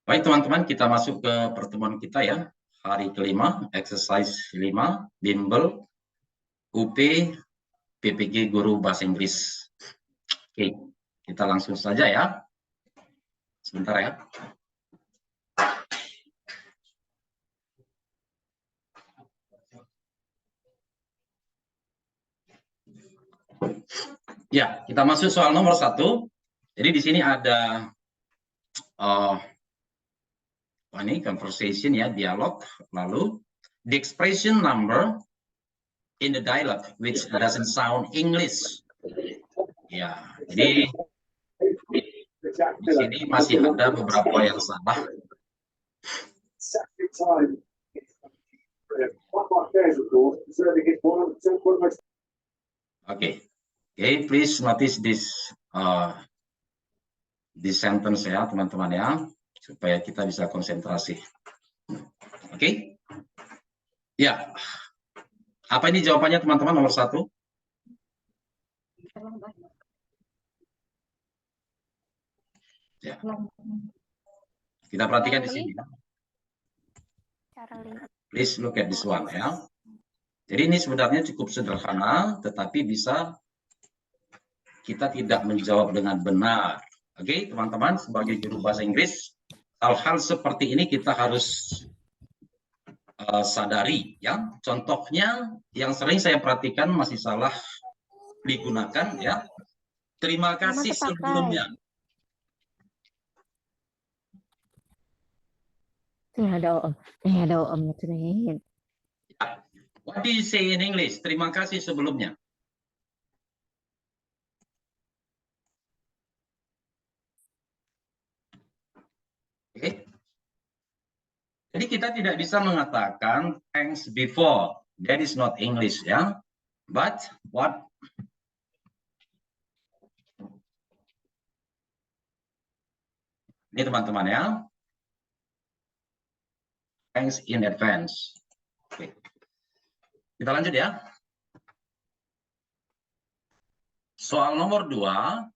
Baik teman-teman, kita masuk ke pertemuan kita ya. Hari kelima, exercise 5, bimbel, UP, PPG Guru Bahasa Inggris. Oke, kita langsung saja ya. Sebentar ya. Ya, kita masuk soal nomor 1. Jadi di sini ada ini conversation ya, dialog. Lalu the expression number in the dialogue which doesn't sound English. Ya, jadi di sini masih ada beberapa yang salah. Okay, please notice this sentence ya teman-teman ya, supaya kita bisa konsentrasi. Oke. Ya, apa ini jawabannya teman-teman nomor 1? Ya. Kita perhatikan di sini. Please look at this one ya. Jadi ini sebenarnya cukup sederhana, tetapi bisa kita tidak menjawab dengan benar. Oke, teman-teman, sebagai guru bahasa Inggris, hal-hal seperti ini kita harus sadari ya. Contohnya yang sering saya perhatikan masih salah digunakan ya. Terima kasih sebelumnya. What do you say in English? Terima kasih sebelumnya. Oke. Jadi kita tidak bisa mengatakan thanks before. That is not English ya. But what? Ini teman-teman ya. Thanks in advance. Oke. Kita lanjut ya. Soal nomor 2.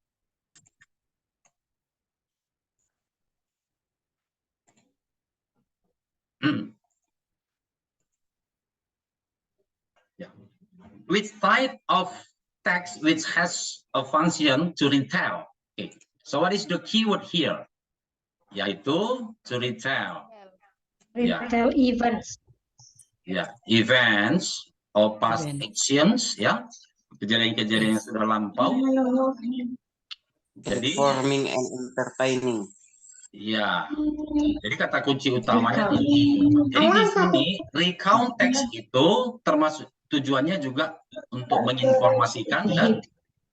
Which type of text which has a function to retell? Okay. So what is the keyword here? Yaitu to retell. Retell events. Ya, events or past actions ya. Kejadian-kejadian yang sudah lampau. Jadi Informing and entertaining. Ya, jadi kata kunci utamanya ini. Jadi di sini recount text itu termasuk tujuannya juga untuk menginformasikan dan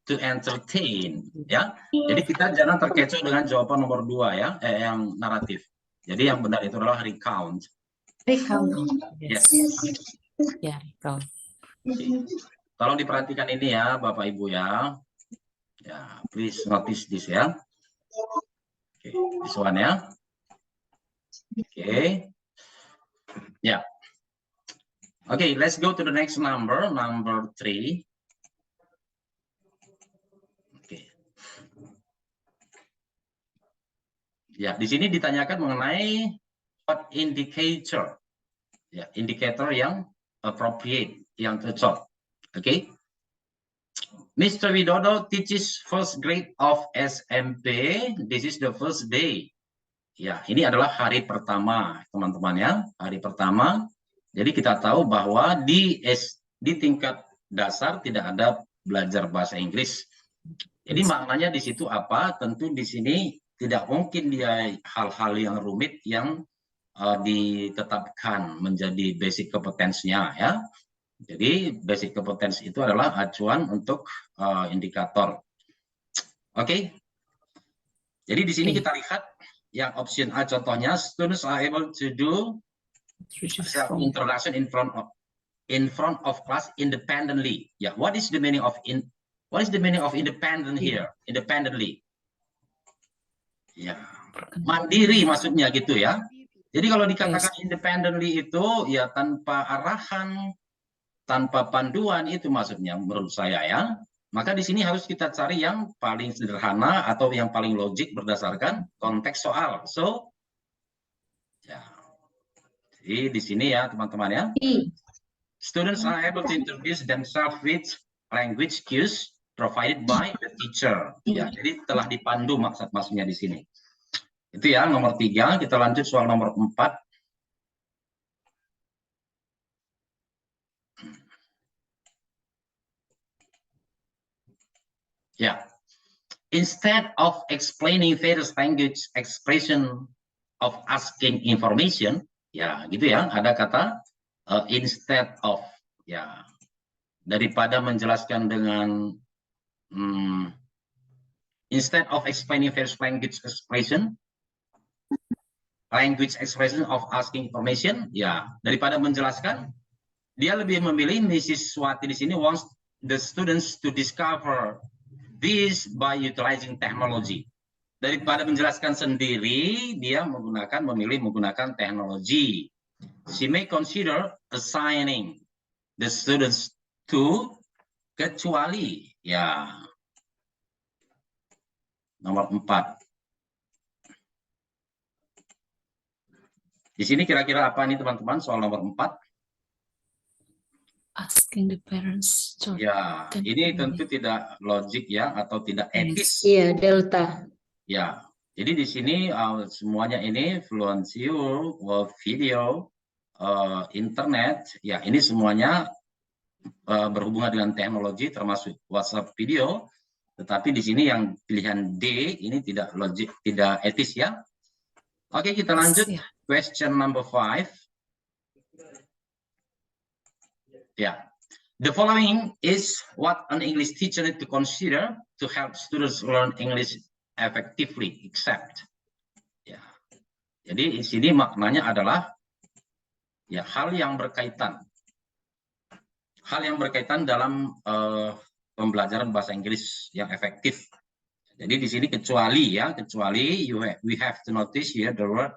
to entertain ya. Jadi kita jangan terkecoh dengan jawaban nomor 2 ya, yang naratif. Jadi yang benar itu adalah recount. Recount. Yes. Ya, recount. Tolong diperhatikan ini ya, Bapak Ibu ya. Ya, please notice this ya. Oke, this one ya. Oke. Ya. Oke, let's go to the next number 3. Oke. Ya, di sini ditanyakan mengenai what indicator. Ya, indikator yang appropriate, yang cocok. Oke. Mr. Widodo teaches first grade of SMP. This is the first day. Ya, ini adalah hari pertama, teman-teman ya. Hari pertama. Jadi kita tahu bahwa di tingkat dasar tidak ada belajar bahasa Inggris. Jadi maknanya di situ apa? Tentu di sini tidak mungkin dia hal-hal yang rumit yang ditetapkan menjadi basic kompetensinya ya. Jadi basic competence itu adalah acuan untuk indikator. Oke. Jadi di sini kita lihat yang option A contohnya, students are able to do self introduction in front of class independently. Ya, what is the meaning of independent here? Independently. Ya, mandiri maksudnya gitu ya. Jadi kalau dikatakan independently itu ya tanpa arahan, tanpa panduan, itu maksudnya menurut saya ya. Maka di sini harus kita cari yang paling sederhana atau yang paling logik berdasarkan konteks soal. So Jadi di sini ya teman-teman ya. B. Students are able to introduce themselves with language cues provided by the teacher. Ya, jadi telah dipandu maksudnya di sini. Itu ya nomor 3. Kita lanjut soal nomor 4. Ya. Instead of explaining various language expression of asking information, ya gitu ya, ada kata instead of, ya, daripada menjelaskan dengan instead of explaining various language expression of asking information, ya, daripada menjelaskan, dia lebih memilih Mrs. Swati di sini wants the students to discover this by utilizing technology. Daripada menjelaskan sendiri, dia memilih menggunakan teknologi. She may consider assigning the students to kecuali, ya, nomor 4. Di sini kira-kira apa nih teman-teman soal nomor 4? Asking the parents. Ya, ini tentu tidak logik ya, atau tidak etis. Iya, delta. Ya, jadi di sini semuanya ini fluency, video, internet, ya ini semuanya berhubungan dengan teknologi termasuk WhatsApp video. Tetapi di sini yang pilihan D ini tidak logik, tidak etis ya. Oke, kita lanjut. Question number 5. Ya. The following is what an English teacher need to consider to help students learn English effectively, except. Ya. Jadi di sini maknanya adalah ya hal yang berkaitan dalam pembelajaran bahasa Inggris yang efektif. Jadi di sini kecuali we have to notice here the word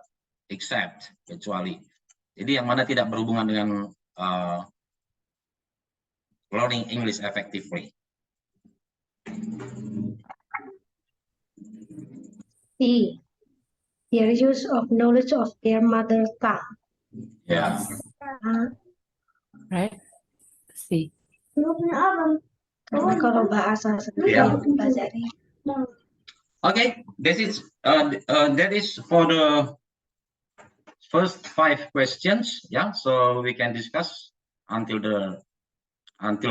except, kecuali. Jadi yang mana tidak berhubungan dengan learning English effectively. C. Their use of knowledge of their mother tongue. Ya. Right? C. Karena kalau bahasa sendiri Ya. dipelajari. Okay, that is for the first 5 questions. Yeah, so we can discuss until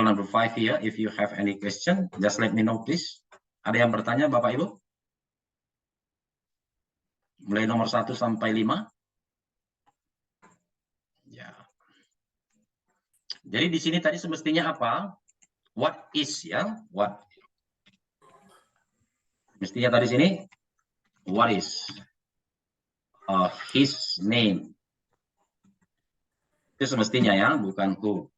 number 5 here. If you have any question, just let me know, please. Ada yang bertanya, Bapak Ibu? Mulai nomor 1 sampai 5. Ya. Jadi di sini tadi semestinya apa? What is, ya? What? Mestinya tadi sini, what is his name? Itu semestinya ya, bukan who.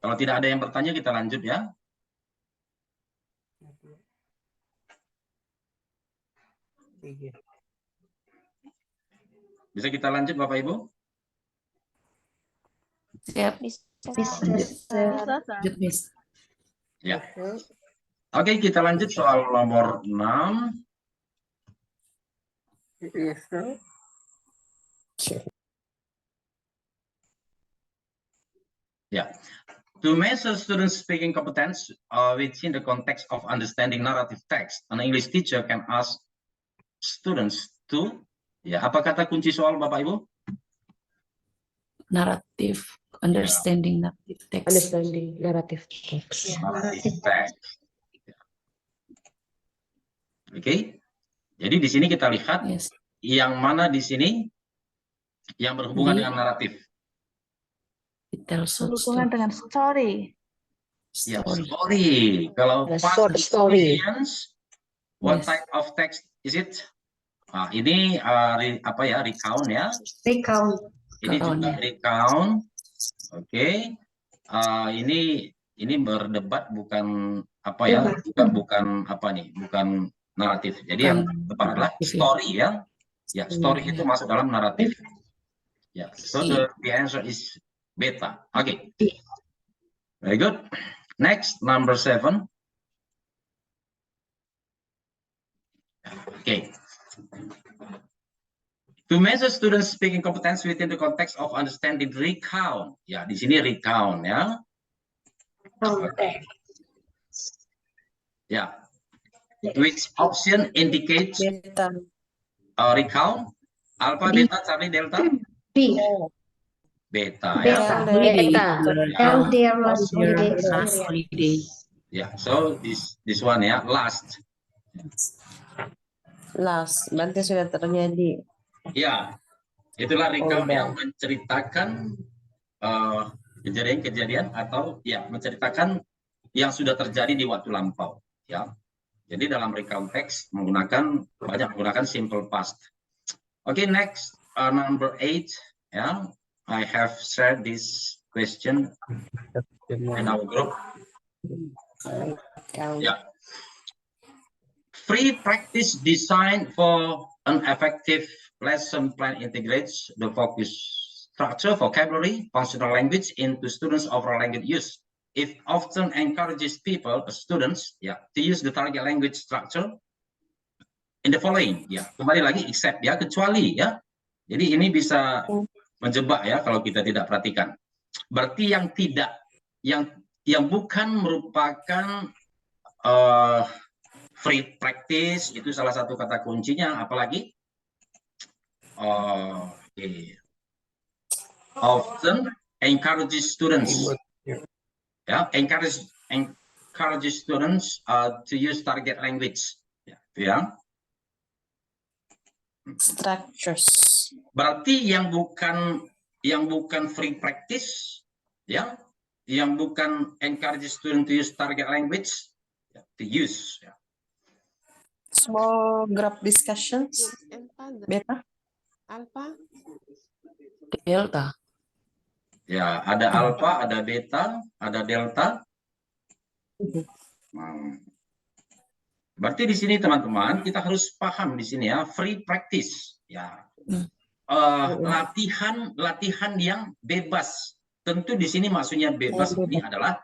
Kalau tidak ada yang bertanya, kita lanjut ya. Bisa kita lanjut Bapak Ibu? Siap. Lanjut, Miss. Ya. Oke, kita lanjut soal nomor 6. Ya. To measure students' speaking competence within the context of understanding narrative text, an English teacher can ask students to, ya, apa kata kunci soal Bapak Ibu? Narrative, understanding narrative text. Understanding narrative text. Narrative text. Oke. Jadi di sini kita lihat yang mana di sini yang berhubungan dengan naratif. Berhubungan dengan story. Ya, story. Kalau past experience, what type of text is it? Ini apa ya? Recount ya. Recount. Ini juga recount. Oke. Ini berdebat bukan apa ya? Bukan apa nih? Bukan naratif. Jadi yang tepat adalah story ya. Ya, story itu masuk dalam naratif. Ya, so the answer is beta. Okay. Very good. Next, number 7. Okay. To measure students speaking competence within the context of understanding recount. Ya, di sini recount ya. Context. Ya. Which option indicates Beta. recount? Alpha, B. beta, Charlie, delta? B. Beta ya. Beta. Beta. Held their last Your holiday last experience. holiday. Ya, so this one ya, last. Last. Berarti sudah terjadi. Ya, itulah recount Udah. yang menceritakan kejadian-kejadian atau ya menceritakan yang sudah terjadi di waktu lampau. Ya, jadi dalam recount text banyak menggunakan simple past. Okay, next number 8. Ya, I have shared this question in our group. Yeah. Free practice designed for an effective lesson plan integrates the focus structure, vocabulary, functional language into students' overall language use. It often encourages students, to use the target language structure in the following. Ya, kembali lagi except ya, kecuali ya. Jadi ini bisa menjebak ya kalau kita tidak perhatikan. Berarti yang bukan merupakan free practice itu salah satu kata kuncinya. Apalagi often encourages students, ya, encourages students to use target language, ya. Structures. Berarti yang bukan free practice, ya, yang bukan encourage student to use target language, to use. Ya. Small group discussions. Beta. Alpha. Delta. Ya, ada alpha, ada beta, ada delta. Berarti di sini teman-teman kita harus paham di sini ya, free practice, ya, latihan yang bebas. Tentu di sini maksudnya bebas ini adalah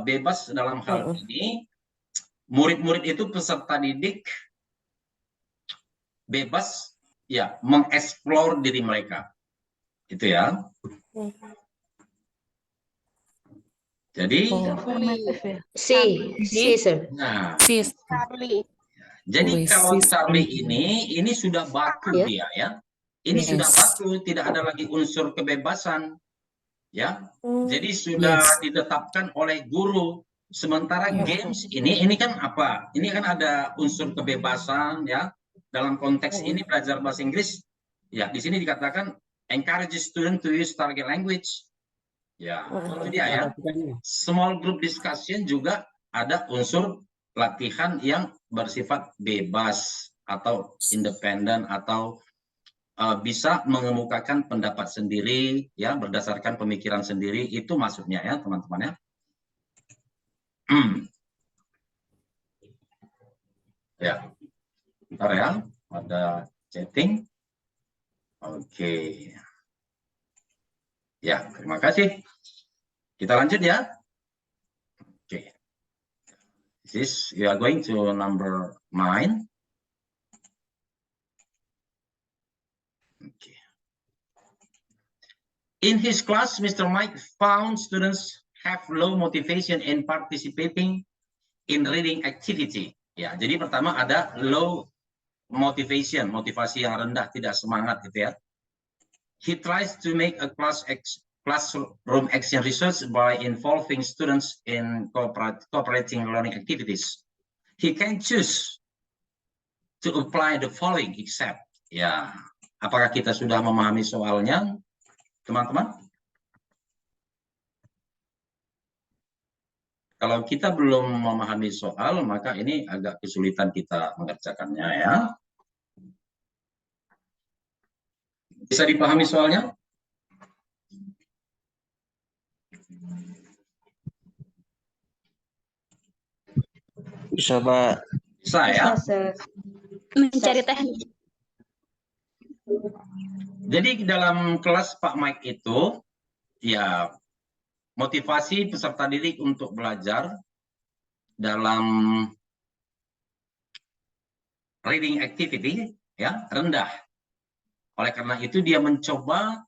bebas dalam hal ini murid-murid itu peserta didik bebas ya mengeksplor diri mereka, itu ya. Jadi, Sir. nah, Charlie. jadi kalau Charlie ini sudah baku dia ya, ini sudah baku, tidak ada lagi unsur kebebasan, ya. Jadi sudah ditetapkan oleh guru. Sementara games ini kan apa? Ini kan ada unsur kebebasan ya. Dalam konteks ini belajar bahasa Inggris, ya di sini dikatakan encourage student to use target language. Ya, itu dia ya. Small group discussion juga ada unsur latihan yang bersifat bebas atau independen atau bisa mengemukakan pendapat sendiri ya berdasarkan pemikiran sendiri, itu maksudnya ya teman-teman ya. Ya, bentar ya, ada chatting. Oke. Ya, terima kasih. Kita lanjut ya. Oke. We are going to number 9. Okay. In his class, Mr. Mike found students have low motivation in participating in reading activity. Ya, jadi pertama ada low motivation, motivasi yang rendah, tidak semangat gitu ya. He tries to make a classroom action research by involving students in cooperating learning activities. He can choose to apply the following except. Ya, apakah kita sudah memahami soalnya, teman-teman? Kalau kita belum memahami soal, maka ini agak kesulitan kita mengerjakannya ya. Bisa dipahami soalnya? Bisa, Pak. Bisa ya? Mencari teknik. Jadi dalam kelas Pak Mike itu, ya motivasi peserta didik untuk belajar dalam reading activity ya rendah. Oleh karena itu dia mencoba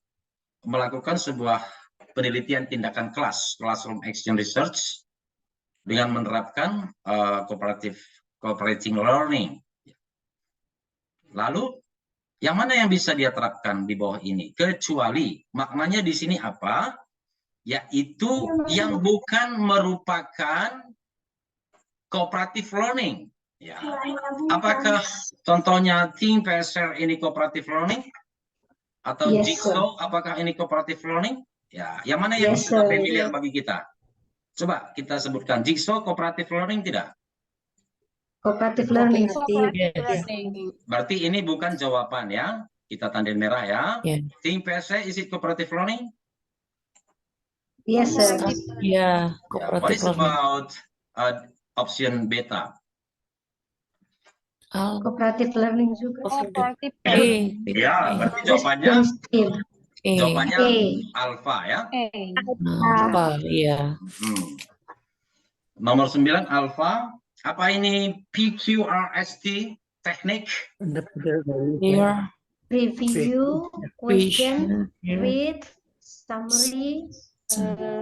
melakukan sebuah penelitian tindakan kelas, classroom action research, dengan menerapkan cooperating learning. Lalu, yang mana yang bisa dia terapkan di bawah ini? Kecuali, maknanya di sini apa? Yaitu yang bukan merupakan cooperative learning. Ya. Apakah contohnya Think PSR ini cooperative learning? Atau Yes, Jigsaw, apakah ini cooperative learning? Ya, yang mana yang Yes, sudah sir. familiar bagi kita? Coba kita sebutkan. Jigsaw cooperative learning tidak? Cooperative learning. Berarti ini bukan jawaban ya. Kita tandain merah ya. Yeah. Think PSR, is it cooperative learning? Yes, sir. Yeah, What is cooperative learning. about option beta? Cooperative learning juga. Ya, berarti jawabannya jawabannya A. alfa ya. Apa? Iya. Nomor 9 alfa. Apa ini PQRST teknik? Here, Review, question, read, summary,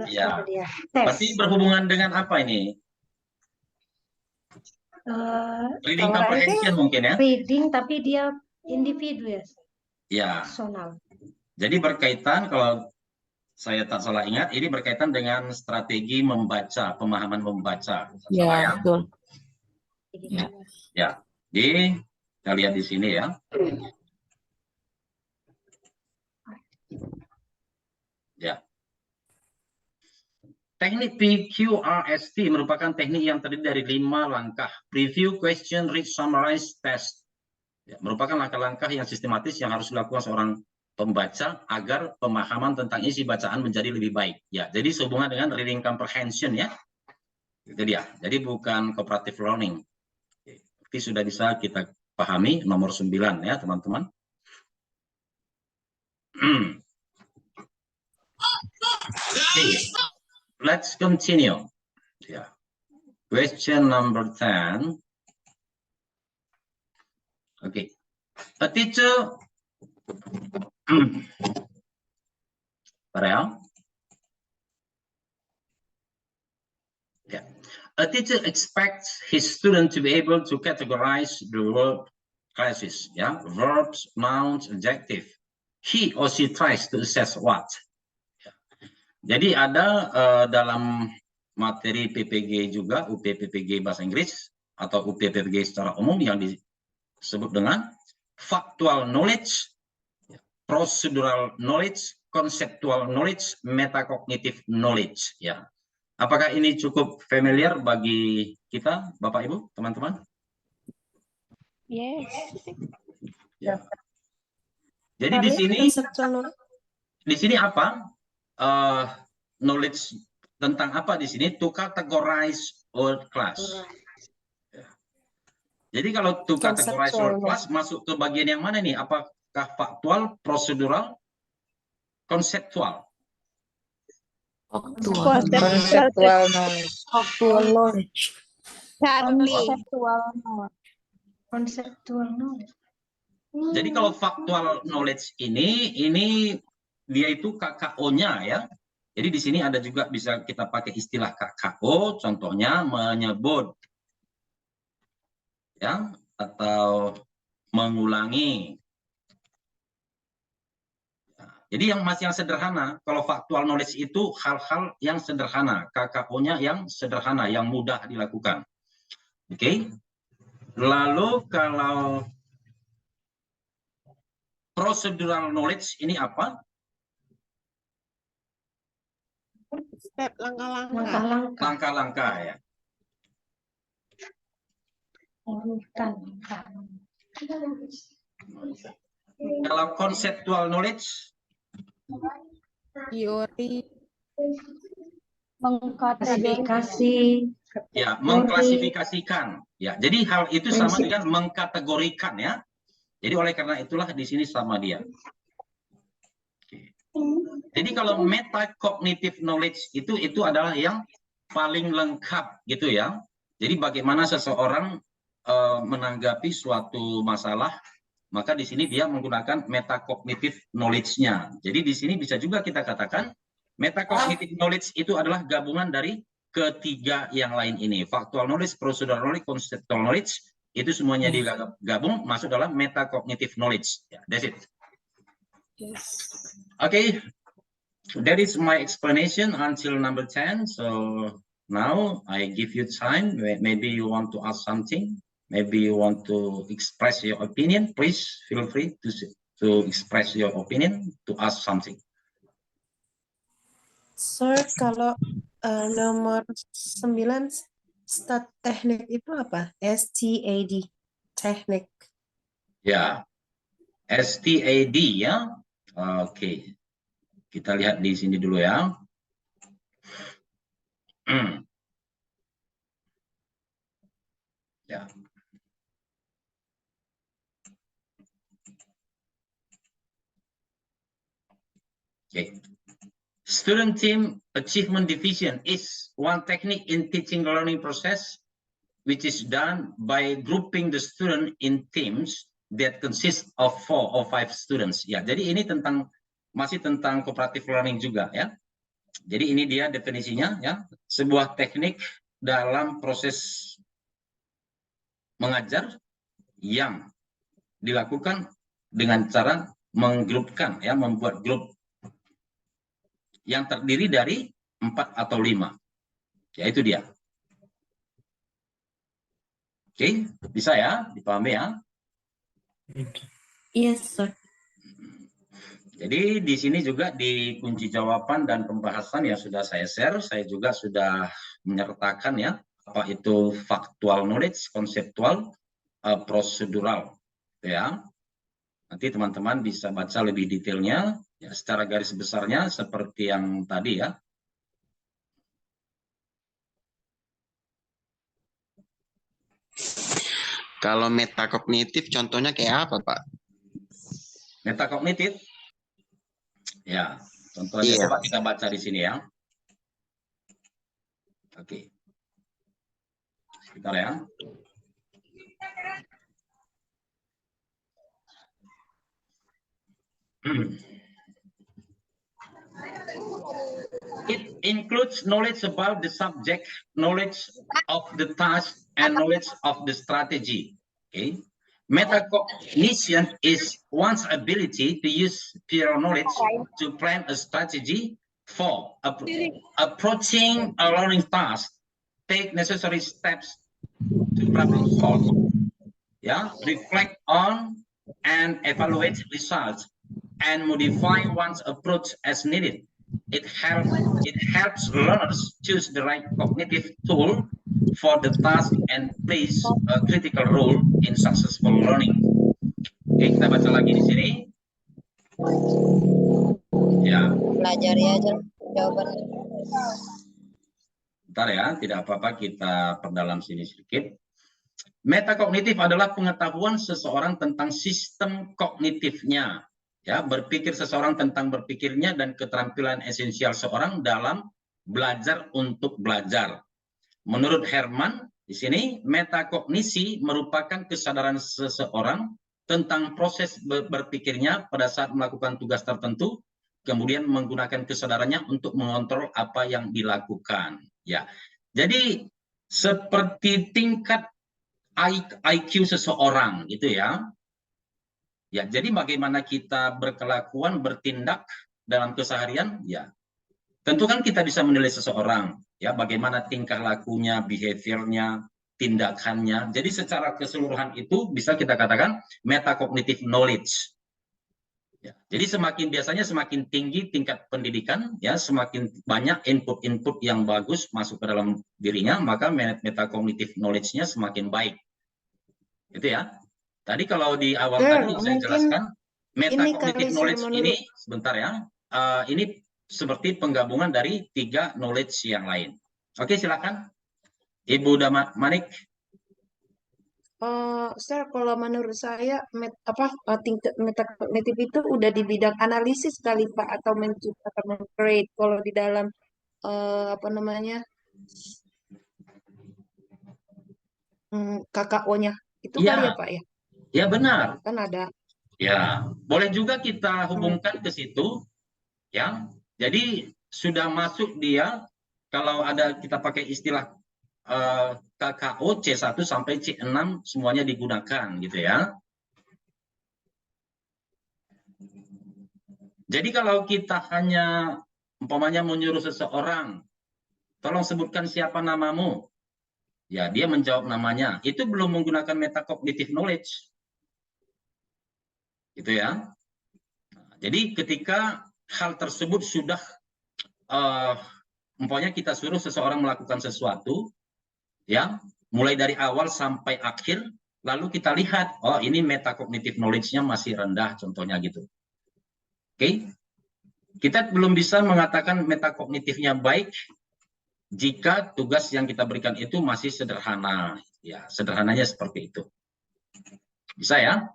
Ya. apa dia? Berarti Test. berhubungan dengan apa ini? Reading comprehension mungkin ya? Reading tapi dia individu ya, Ya. personal. Jadi berkaitan, kalau saya tak salah ingat, ini berkaitan dengan strategi membaca, pemahaman membaca. ya, Salah ya? betul. Ya. Ya. Jadi kita lihat di sini ya. Ya. Teknik PQRST merupakan teknik yang terdiri dari 5 langkah. Preview, question, read, summarize, test. Ya, merupakan langkah-langkah yang sistematis yang harus dilakukan seorang pembaca agar pemahaman tentang isi bacaan menjadi lebih baik. Ya, jadi sehubungan dengan reading comprehension ya. Itu dia. Jadi bukan cooperative learning. Oke, sudah bisa kita pahami nomor 9 ya, teman-teman. Okay. Let's continue. Yeah. Question number 10. Okay. A teacher. Yeah. A teacher expects his student to be able to categorize the word classes, yeah, verbs, nouns, adjective. He or she tries to assess what. Jadi ada dalam materi PPG juga, UPPPG Bahasa Inggris atau UPPPG secara umum yang disebut dengan factual knowledge, procedural knowledge, conceptual knowledge, metacognitive knowledge. Ya, apakah ini cukup familiar bagi kita, Bapak Ibu, teman-teman? Yes. Ya. Jadi di sini apa? Knowledge tentang apa di sini? To categorize word class. Ya. Jadi kalau to categorize word class masuk ke bagian yang mana nih? Apakah faktual, prosedural, konseptual? Conceptual knowledge. Conceptual knowledge. Jadi kalau factual knowledge ini dia itu KKO-nya ya. Jadi di sini ada juga bisa kita pakai istilah KKO, contohnya menyebut ya atau mengulangi. Jadi yang sederhana, kalau factual knowledge itu hal-hal yang sederhana, KKO-nya yang sederhana, yang mudah dilakukan. Oke. Lalu kalau procedural knowledge ini apa? Step langkah-langkah. Langkah-langkah ya. Urutan. Kalau conceptual knowledge, Teori. Klasifikasi. ya mengklasifikasikan. Ya, jadi hal itu sama dengan mengkategorikan ya. Jadi oleh karena itulah di sini sama dia. Jadi kalau metacognitive knowledge itu adalah yang paling lengkap gitu ya. Jadi bagaimana seseorang menanggapi suatu masalah maka di sini dia menggunakan metacognitive knowledge-nya. Jadi di sini bisa juga kita katakan metacognitive knowledge itu adalah gabungan dari ketiga yang lain ini. Factual knowledge, procedural knowledge, conceptual knowledge, itu semuanya digabung masuk dalam metacognitive knowledge. Yeah, that's it. Yes. Okay, that is my explanation until number 10. So now I give you time. Maybe you want to ask something. Maybe you want to express your opinion. Please feel free to express your opinion, to ask something. Sir, kalau nomor 9 start teknik itu apa? STAD, teknik. Ya, STAD ya. Oke, kita lihat di sini dulu ya. Ya. Okay. Student team achievement division is one technique in teaching learning process which is done by grouping the student in teams that consist of 4 or 5 students. Ya, jadi ini masih tentang cooperative learning juga ya. Jadi ini dia definisinya ya, sebuah teknik dalam proses mengajar yang dilakukan dengan cara menggrupkan ya, membuat grup yang terdiri dari 4 atau 5. Ya, itu dia. Oke, bisa ya, dipahami ya? Yes, sir. Jadi di sini juga di kunci jawaban dan pembahasan yang sudah saya share, saya juga sudah menyertakan ya, apa itu factual knowledge, konseptual, prosedural. Ya. Nanti teman-teman bisa baca lebih detailnya, ya, secara garis besarnya seperti yang tadi ya. Kalau metakognitif contohnya kayak apa, Pak? Metakognitif, ya, contohnya coba kita baca di sini ya. Oke, sebentar ya. It includes knowledge about the subject, knowledge of the task, and knowledge of the strategy. Okay. Metacognition is one's ability to use prior knowledge to plan a strategy for approaching a learning task, take necessary steps to problem solve, reflect on and evaluate results, and modify one's approach as needed. It helps learners choose the right cognitive tool for the task and plays a critical role in successful learning. Oke, kita baca lagi di sini. Ya. Pelajari aja jawabannya. Bentar ya, tidak apa-apa, kita perdalam sini sedikit. Metakognitif adalah pengetahuan seseorang tentang sistem kognitifnya. Ya, berpikir seseorang tentang berpikirnya dan keterampilan esensial seorang dalam belajar untuk belajar. Menurut Herman, di sini metakognisi merupakan kesadaran seseorang tentang proses berpikirnya pada saat melakukan tugas tertentu, kemudian menggunakan kesadarannya untuk mengontrol apa yang dilakukan. Ya, jadi seperti tingkat IQ seseorang, gitu ya. Ya, jadi bagaimana kita berkelakuan, bertindak dalam keseharian, ya. Tentu kan kita bisa menilai seseorang, ya, bagaimana tingkah lakunya, behaviornya, tindakannya. Jadi secara keseluruhan itu bisa kita katakan metacognitive knowledge. Ya, jadi biasanya semakin tinggi tingkat pendidikan, ya, semakin banyak input-input yang bagus masuk ke dalam dirinya, maka metacognitive knowledge-nya semakin baik. Itu ya. Tadi kalau di awal tadi saya jelaskan, metacognitive knowledge ini, sebentar ya, ini seperti penggabungan dari 3 knowledge yang lain. Oke, silakan. Ibu Manik. Sir, kalau menurut saya tingkat metacognitive itu udah di bidang analisis kali Pak, atau create kalau di dalam KKO-nya itu kali ya Pak ya? Ya benar. Kan ada Ya, boleh juga kita hubungkan ke situ, ya. Jadi sudah masuk dia, kalau ada kita pakai istilah KKO C1 sampai C6 semuanya digunakan, gitu ya. Jadi kalau kita hanya umpamanya menyuruh seseorang, tolong sebutkan siapa namamu, ya dia menjawab namanya, itu belum menggunakan metacognitive knowledge, gitu ya. Jadi ketika hal tersebut sudah umpamanya kita suruh seseorang melakukan sesuatu, ya, mulai dari awal sampai akhir, lalu kita lihat, oh ini metacognitive knowledge-nya masih rendah, contohnya gitu. Oke, kita belum bisa mengatakan metakognitifnya baik jika tugas yang kita berikan itu masih sederhana. Ya, sederhananya seperti itu. Bisa ya?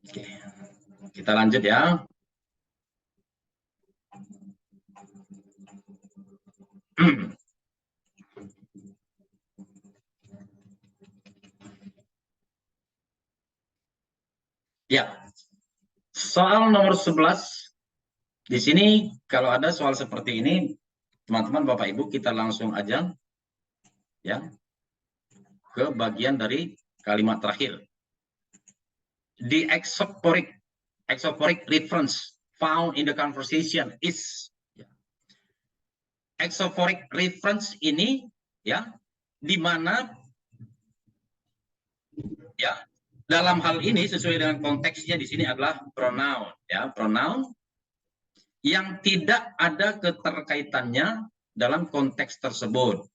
Oke, kita lanjut ya. Ya, soal nomor 11. Di sini kalau ada soal seperti ini, teman-teman Bapak Ibu kita langsung aja ya ke bagian dari kalimat terakhir. The exophoric reference found in the conversation is. Exophoric reference ini ya, di mana ya dalam hal ini sesuai dengan konteksnya di sini adalah pronoun ya, pronoun yang tidak ada keterkaitannya dalam konteks tersebut.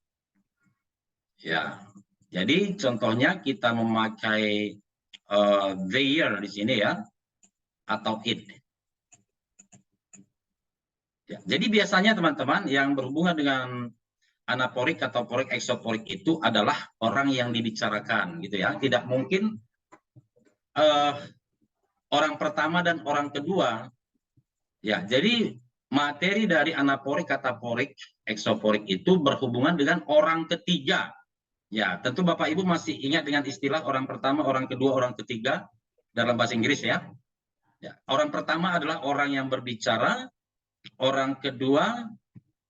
Ya. Jadi contohnya kita memakai their di sini ya, atau it. Ya, jadi biasanya teman-teman yang berhubungan dengan anaporik atau porik exoporik itu adalah orang yang dibicarakan gitu ya. Tidak mungkin orang pertama dan orang kedua. Ya, jadi materi dari anaporik, kataporik, exoporik itu berhubungan dengan orang ketiga. Ya, tentu Bapak Ibu masih ingat dengan istilah orang pertama, orang kedua, orang ketiga dalam bahasa Inggris ya. Ya, orang pertama adalah orang yang berbicara, orang kedua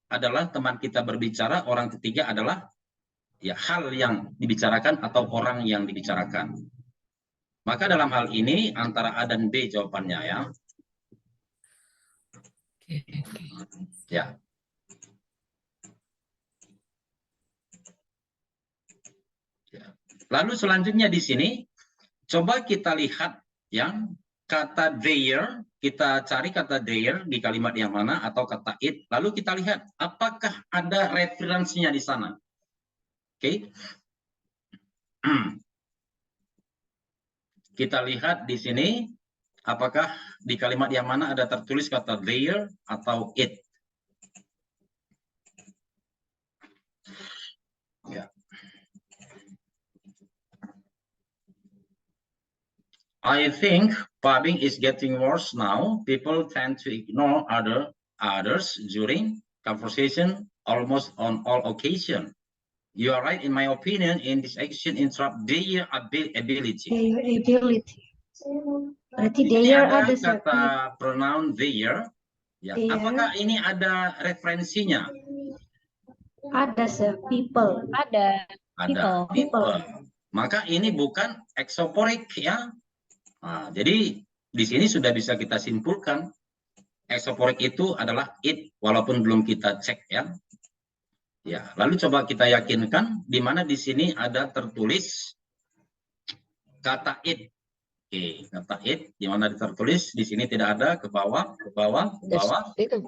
adalah teman kita berbicara, orang ketiga adalah ya hal yang dibicarakan atau orang yang dibicarakan. Maka dalam hal ini antara A dan B jawabannya ya. Ya. Lalu selanjutnya di sini coba kita lihat yang kata their, kita cari kata their di kalimat yang mana atau kata it, lalu kita lihat apakah ada referensinya di sana. Oke. Kita lihat di sini apakah di kalimat yang mana ada tertulis kata their atau it. Ya. I think pubbing is getting worse now. People tend to ignore others during conversation almost on all occasions. You are right in my opinion in this action interrupt their ability. Their ability. Berarti Ini their ada ada kata pronoun their. Ya, Their. apakah ini ada referensinya? ada people. Ada. Ada people. Maka ini bukan exoporik ya. Nah, jadi di sini sudah bisa kita simpulkan exoporik itu adalah it walaupun belum kita cek ya. Ya, lalu coba kita yakinkan di mana di sini ada tertulis kata it. Oke, kata it di mana tertulis di sini tidak ada, ke bawah, ke bawah, ke bawah. Itu.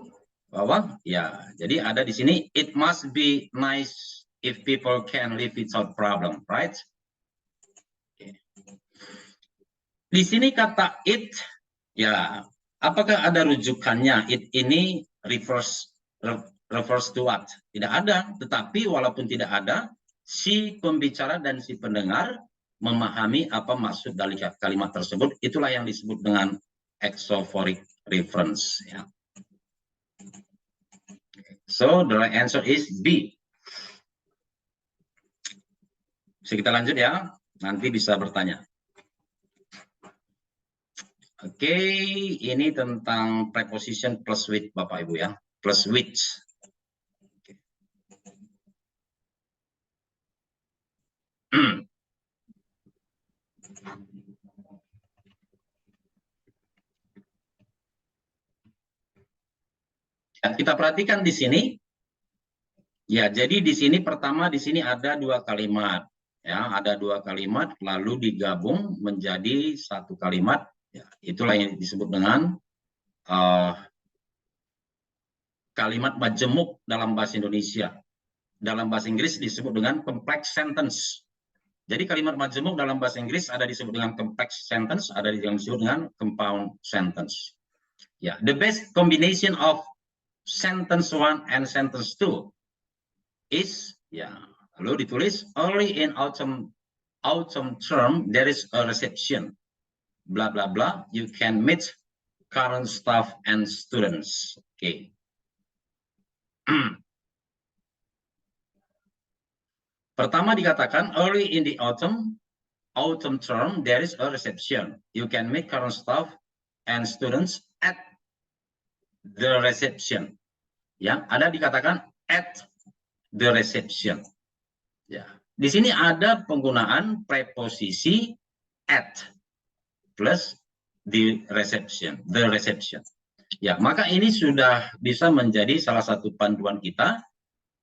Bawah. Ya, jadi ada di sini it must be nice if people can live without problem, right? Di sini kata it, ya, apakah ada rujukannya? It ini refers to what? Tidak ada, tetapi walaupun tidak ada, si pembicara dan si pendengar memahami apa maksud dari kalimat tersebut. Itulah yang disebut dengan exophoric reference. Ya. So, the right answer is B. Bisa kita lanjut ya. nanti bisa bertanya. Oke, ini tentang preposition plus with Bapak Ibu ya, plus which. Ya, kita perhatikan di sini. Ya, jadi di sini pertama di sini ada dua kalimat. Ya, ada dua kalimat lalu digabung menjadi satu kalimat. Ya, itulah yang disebut dengan kalimat majemuk dalam bahasa Indonesia. Dalam bahasa Inggris disebut dengan complex sentence. Jadi kalimat majemuk dalam bahasa Inggris ada disebut dengan complex sentence, ada yang disebut dengan compound sentence. Ya, the best combination of sentence 1 and sentence 2 is, ya, lalu ditulis early in autumn term there is a reception, bla bla bla, you can meet current staff and students. Oke. Pertama dikatakan early in the autumn term there is a reception, you can meet current staff and students at the reception. Ya, ada dikatakan at the reception. Ya, di sini ada penggunaan preposisi at plus the reception. Ya, maka ini sudah bisa menjadi salah satu panduan kita.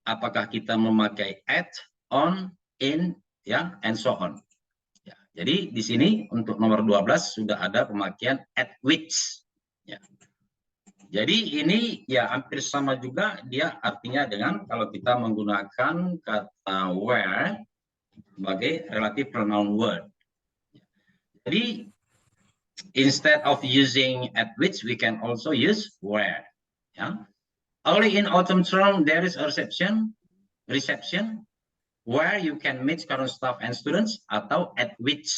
Apakah kita memakai at, on, in, ya, and so on. Ya, jadi di sini untuk nomor 12 sudah ada pemakaian at which. Ya. Jadi ini ya hampir sama juga dia artinya dengan kalau kita menggunakan kata where sebagai relative pronoun word. Jadi instead of using at which we can also use where. Ya. Early in autumn term there is a reception where you can meet current staff and students, atau at which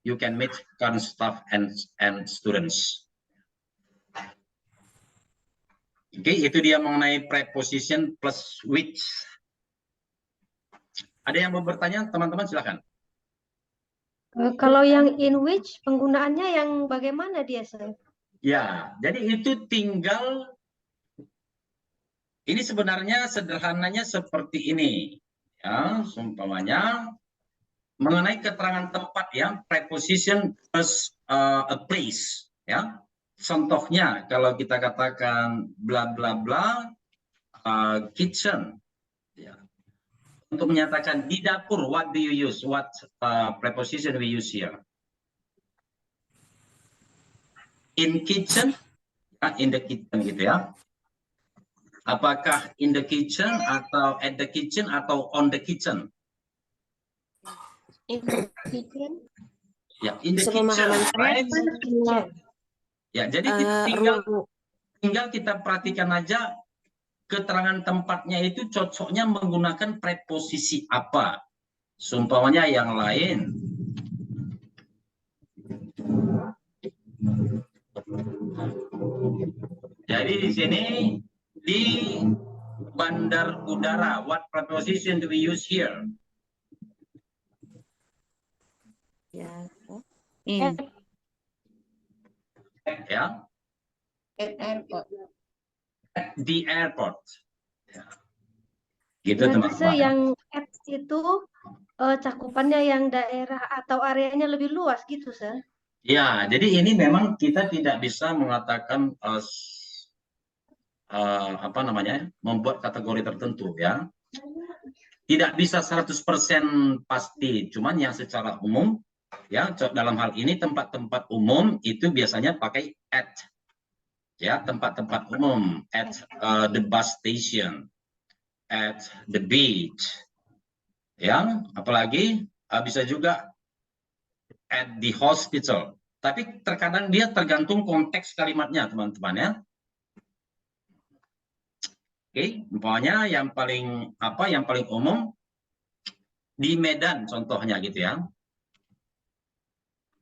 you can meet current staff and students. Oke, itu dia mengenai preposition plus which. Ada yang mau bertanya, teman-teman silakan. Kalau yang in which penggunaannya yang bagaimana dia, Sir? Ya, jadi itu tinggal, ini sebenarnya sederhananya seperti ini. Ya, seumpamanya mengenai keterangan tempat ya, preposition plus a place ya. Contohnya kalau kita katakan bla bla bla kitchen ya. Untuk menyatakan di dapur, what do you use? What preposition we use here? In kitchen, ya, in the kitchen gitu ya. Apakah in the kitchen atau at the kitchen atau on the kitchen? In the kitchen. Ya, in the kitchen, Sepemahaman saya, right? Ya, jadi tinggal kita perhatikan aja keterangan tempatnya itu cocoknya menggunakan preposisi apa. Seumpamanya yang lain. Jadi di sini di bandar udara, what preposition do we use here? Ya. In. Ya, At airport. di airport. Ya. Gitu Berarti, Sir, teman-teman. yang at itu cakupannya yang daerah atau areanya lebih luas gitu, Sir? Ya, jadi ini memang kita tidak bisa mengatakan apa namanya, membuat kategori tertentu ya. Tidak bisa 100% pasti, cuman yang secara umum ya, dalam hal ini tempat-tempat umum itu biasanya pakai at. Ya, tempat-tempat umum, at the bus station, at the beach. Ya, apalagi bisa juga at the hospital. Tapi terkadang dia tergantung konteks kalimatnya, teman-teman ya. Oke, umpamanya yang paling umum di Medan contohnya gitu ya.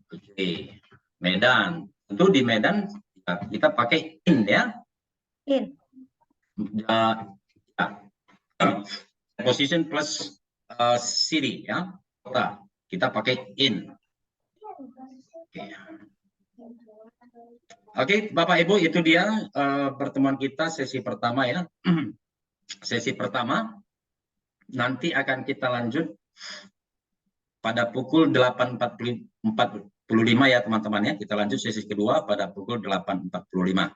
Oke, Medan. Tentu di Medan kita pakai in ya. In. Position plus city ya, kota kita pakai in. Oke, Bapak Ibu, itu dia pertemuan kita sesi pertama ya. Sesi pertama nanti akan kita lanjut pada pukul 8.45 ya teman-teman ya. Kita lanjut sesi kedua pada pukul 8.45.